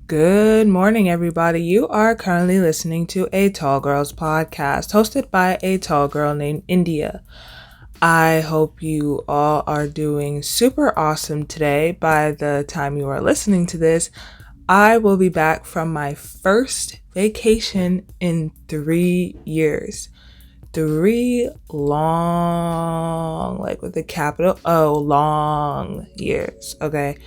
Good morning, everybody. You are currently listening to a Tall Girls podcast hosted by a tall girl named India. I hope you all are doing super awesome today. By the time you are listening to this, I will be back from my first vacation in 3 years. 3 long, like with a capital O, long years. Okay.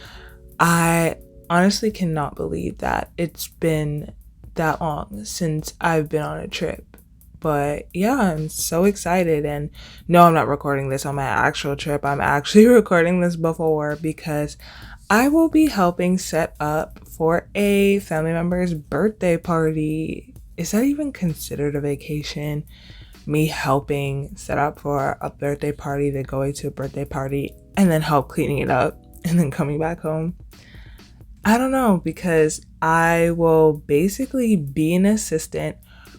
I honestly cannot believe that it's been that long since I've been on a trip. But yeah, I'm so excited. And no, I'm not recording this on my actual trip. I'm actually recording this before because I will be helping set up for a family member's birthday party. Is that even considered a vacation? Me helping set up for a birthday party, then going to a birthday party, and then help cleaning it up, and then coming back home. I don't know, because I will basically be an assistant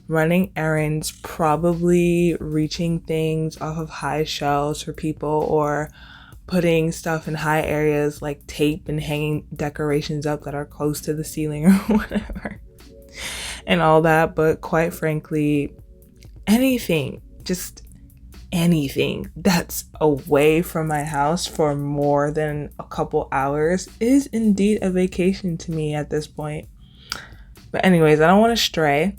running errands, probably reaching things off of high shelves for people or putting stuff in high areas like tape and hanging decorations up that are close to the ceiling or whatever and all that. But quite frankly, just anything that's away from my house for more than a couple hours is indeed a vacation to me at this point. But anyways, I don't want to stray.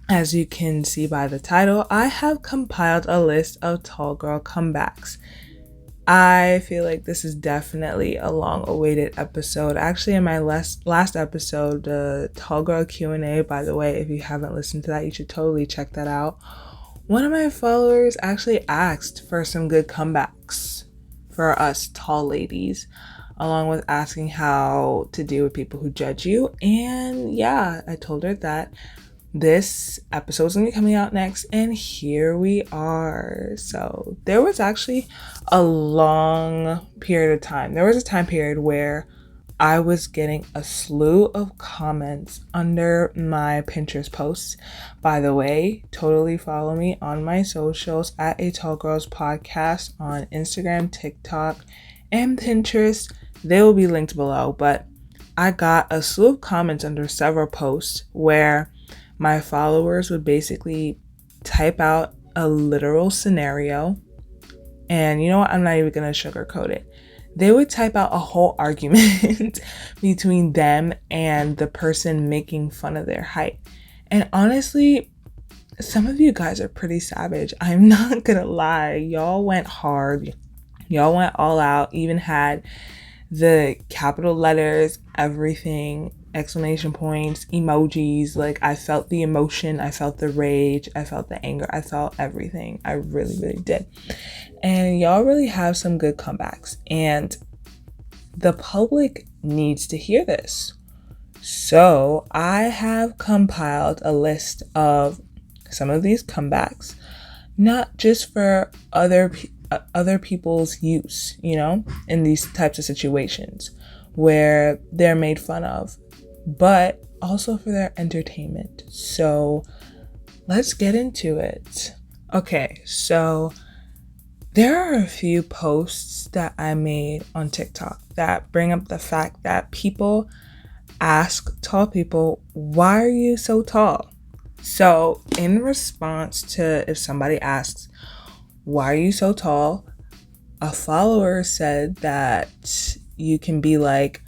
As you can see by the title, I have compiled a list of tall girl comebacks. I feel like this is definitely a long-awaited episode. Actually, in my last episode, the Tall Girl Q&A, by the way, if you haven't listened to that, you should totally check that out. One of my followers actually asked for some good comebacks for us tall ladies, along with asking how to deal with people who judge you. And yeah, I told her that this episode is going to be coming out next, and here we are. So there was actually a long period of time. There was a time period where I was getting a slew of comments under my Pinterest posts. By the way, totally follow me on my socials at A Tall Girls Podcast on Instagram, TikTok, and Pinterest. They will be linked below, but I got a slew of comments under several posts where my followers would basically type out a literal scenario. And you know what? I'm not even going to sugarcoat it. They would type out a whole argument between them and the person making fun of their height. And honestly, some of you guys are pretty savage. I'm not going to lie. Y'all went hard. Y'all went all out. Even had the capital letters, everything, exclamation points, emojis. Like, I felt the emotion, I felt the rage, I felt the anger, I felt everything. I really, really did. And y'all really have some good comebacks. And the public needs to hear this. So I have compiled a list of some of these comebacks, not just for other people's use, in these types of situations where they're made fun of, but also for their entertainment. So let's get into it. Okay, so there are a few posts that I made on TikTok that bring up the fact that people ask tall people, why are you so tall? So in response to if somebody asks, why are you so tall? A follower said that you can be like,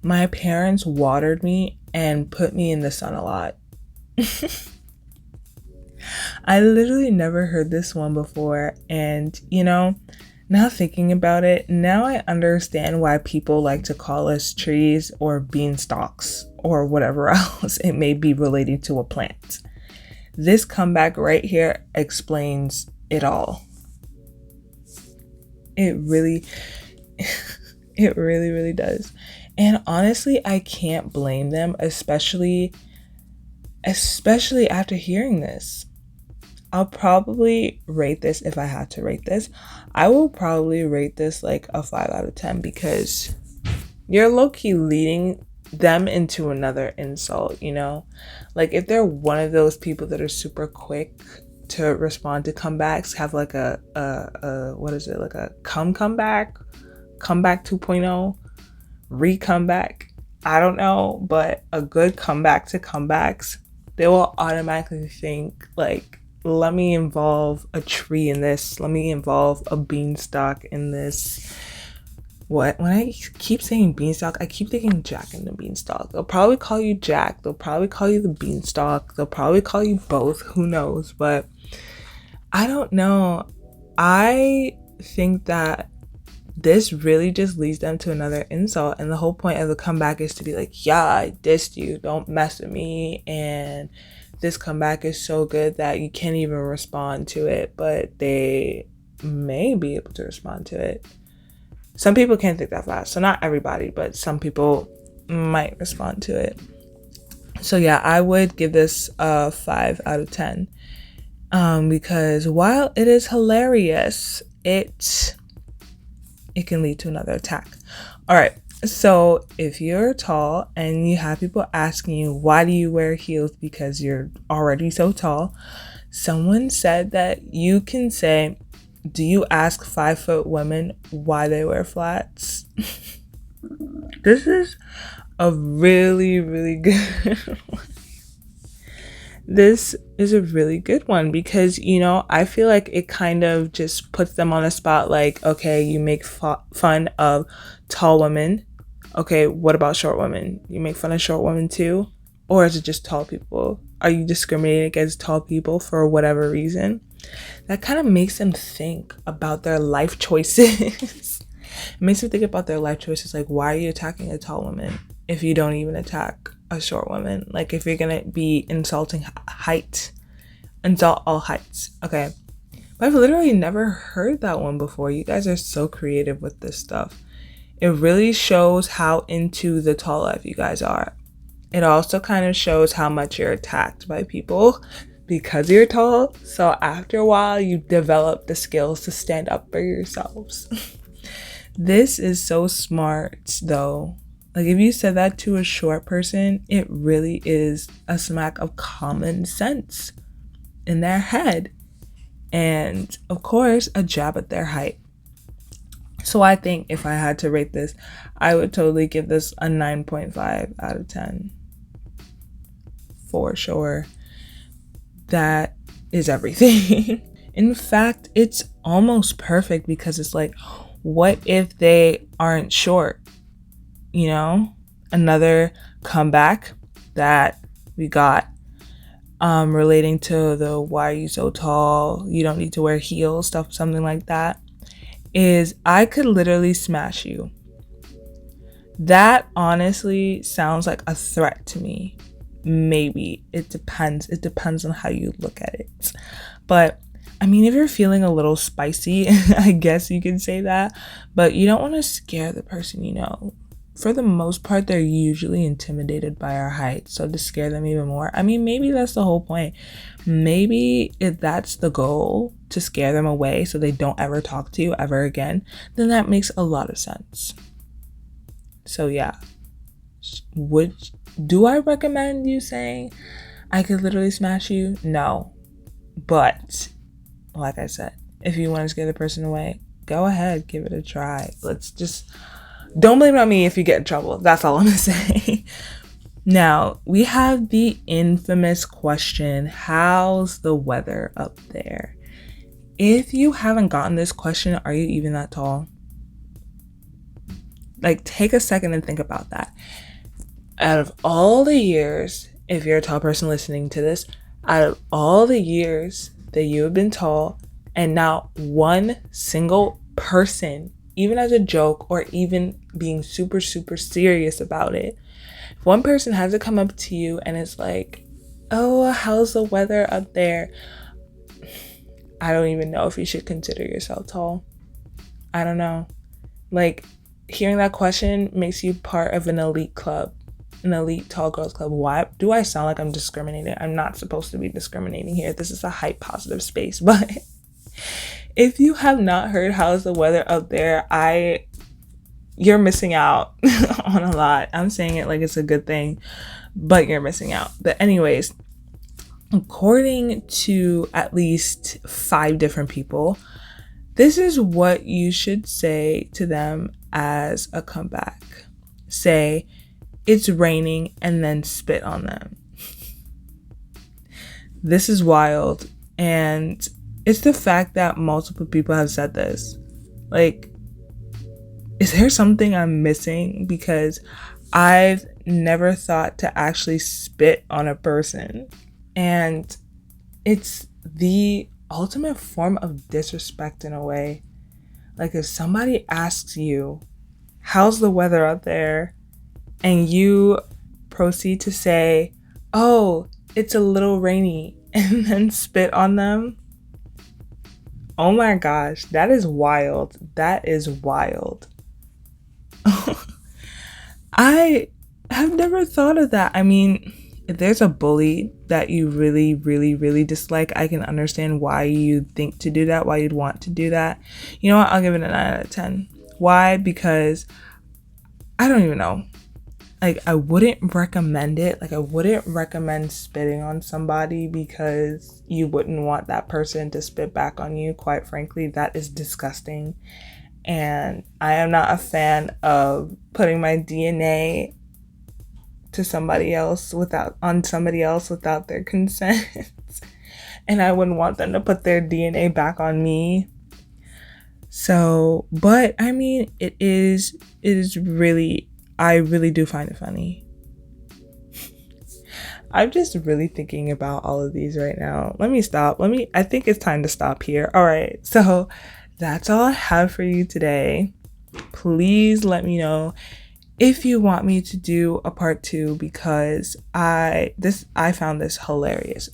my parents watered me and put me in the sun a lot. I literally never heard this one before. And, now thinking about it, now I understand why people like to call us trees or beanstalks or whatever else it may be related to a plant. This comeback right here explains it all. It really, really does. And honestly, I can't blame them, especially after hearing this. I'll probably rate this, if I had to rate this, I will probably rate this like a 5 out of 10 because you're low-key leading them into another insult, Like, if they're one of those people that are super quick to respond to comebacks, have like a comeback 2.0, re-comeback, I don't know, but a good comeback to comebacks, they will automatically think like, let me involve a tree in this. Let me involve a beanstalk in this. What? When I keep saying beanstalk, I keep thinking Jack and the Beanstalk. They'll probably call you Jack. They'll probably call you the Beanstalk. They'll probably call you both. Who knows? But I don't know. I think that this really just leads them to another insult. And the whole point of the comeback is to be like, yeah, I dissed you. Don't mess with me. And this comeback is so good that you can't even respond to it. But they may be able to respond to it. Some people can't think that fast. So not everybody, but some people might respond to it. So yeah, I would give this a 5 out of 10. Because while it is hilarious, it can lead to another attack. All right. So if you're tall and you have people asking you, why do you wear heels? Because you're already so tall. Someone said that you can say, do you ask 5-foot women why they wear flats? This is a really, really good one. This is a really good one because, you know, I feel like it kind of just puts them on a spot like, okay, you make fun of tall women. Okay, what about short women? You make fun of short women too? Or is it just tall people? Are you discriminating against tall people for whatever reason? That kind of makes them think about their life choices. It makes them think about their life choices. Like, why are you attacking a tall woman if you don't even attack a short woman? Like, if you're gonna be insulting height, insult all heights. Okay, but I've literally never heard that one before. You guys are so creative with this stuff. It really shows how into the tall life you guys are. It also kind of shows how much you're attacked by people because you're tall. So after a while, you develop the skills to stand up for yourselves. This is so smart though. Like, if you said that to a short person, it really is a smack of common sense in their head. And of course, a jab at their height. So I think if I had to rate this, I would totally give this a 9.5 out of 10. For sure. That is everything. In fact, it's almost perfect because it's like, what if they aren't short? You know, another comeback that we got relating to the why are you so tall, you don't need to wear heels, stuff, something like that, is I could literally smash you. That honestly sounds like a threat to me. Maybe. It depends. It depends on how you look at it. But I mean, if you're feeling a little spicy, I guess you can say that. But you don't want to scare the person, you know. For the most part, they're usually intimidated by our height. So to scare them even more, I mean, maybe that's the whole point. Maybe if that's the goal, to scare them away so they don't ever talk to you ever again, then that makes a lot of sense. So yeah. Do I recommend you saying I could literally smash you? No. But like I said, if you want to scare the person away, go ahead, give it a try. Let's just don't blame it on me if you get in trouble. That's all I'm gonna say. Now, we have the infamous question, how's the weather up there? If you haven't gotten this question, are you even that tall? Like, take a second and think about that. Out of all the years, if you're a tall person listening to this, out of all the years that you have been tall, and not one single person, even as a joke or even being super, super serious about it, if one person has to come up to you and it's like, oh, how's the weather up there? I don't even know if you should consider yourself tall. I don't know. Like, hearing that question makes you part of an elite club, an elite tall girls club. Why do I sound like I'm discriminating? I'm not supposed to be discriminating here. This is a height positive space. But if you have not heard how's the weather up there, you're missing out on a lot. I'm saying it like it's a good thing, but you're missing out. But anyways, according to at least 5 different people, this is what you should say to them as a comeback. Say, it's raining and then spit on them. This is wild. And it's the fact that multiple people have said this. Like, is there something I'm missing? Because I've never thought to actually spit on a person. And it's the ultimate form of disrespect in a way. Like, if somebody asks you, how's the weather out there? And you proceed to say, oh, it's a little rainy, and then spit on them. Oh my gosh, that is wild. That is wild. I have never thought of that. I mean, if there's a bully that you really, really, really dislike, I can understand why you'd think to do that, why you'd want to do that. You know what? I'll give it a 9 out of 10. Why? Because I don't even know. Like, I wouldn't recommend it. Like, I wouldn't recommend spitting on somebody because you wouldn't want that person to spit back on you. Quite frankly, that is disgusting. And I am not a fan of putting my DNA to somebody else without their consent. And I wouldn't want them to put their DNA back on me. So, but I mean, it is really, I really do find it funny. I'm just really thinking about all of these right now. Let me stop. I think it's time to stop here. All right. So that's all I have for you today. Please let me know if you want me to do a part 2 because I found this hilarious.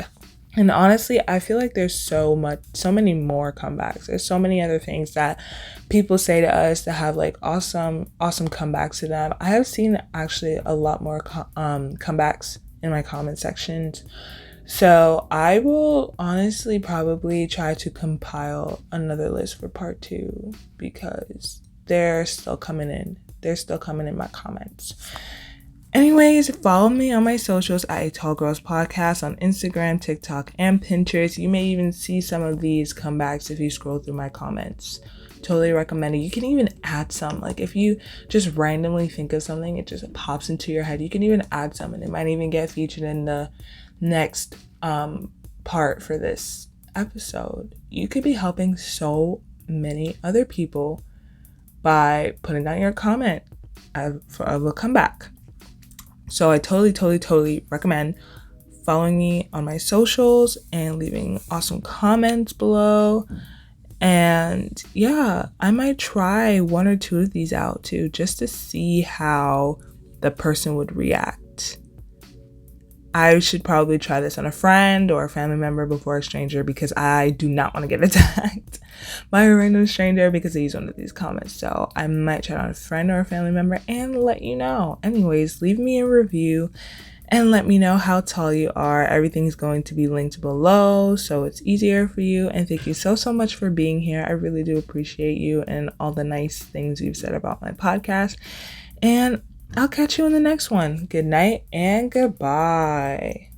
And honestly, I feel like there's so many more comebacks. There's so many other things that people say to us that have like awesome comebacks to them. I have seen actually a lot more comebacks in my comment sections. So I will honestly probably try to compile another list for part 2 because they're still coming in. They're still coming in my comments. Anyways, follow me on my socials at A Tall Girls Podcast on Instagram, TikTok, and Pinterest. You may even see some of these comebacks if you scroll through my comments. Totally recommend it. You can even add some. Like if you just randomly think of something, it just pops into your head. You can even add some and it might even get featured in the next part for this episode. You could be helping so many other people by putting down your comment of a comeback. So I totally recommend following me on my socials and leaving awesome comments below. And yeah, I might try 1 or 2 of these out too, just to see how the person would react. I should probably try this on a friend or a family member before a stranger because I do not want to get attacked by a random stranger because they use one of these comments. So I might try it on a friend or a family member and let you know. Anyways, leave me a review and let me know how tall you are. Everything's going to be linked below so it's easier for you. And thank you so much for being here. I really do appreciate you and all the nice things you've said about my podcast. And I'll catch you in the next one. Good night and goodbye.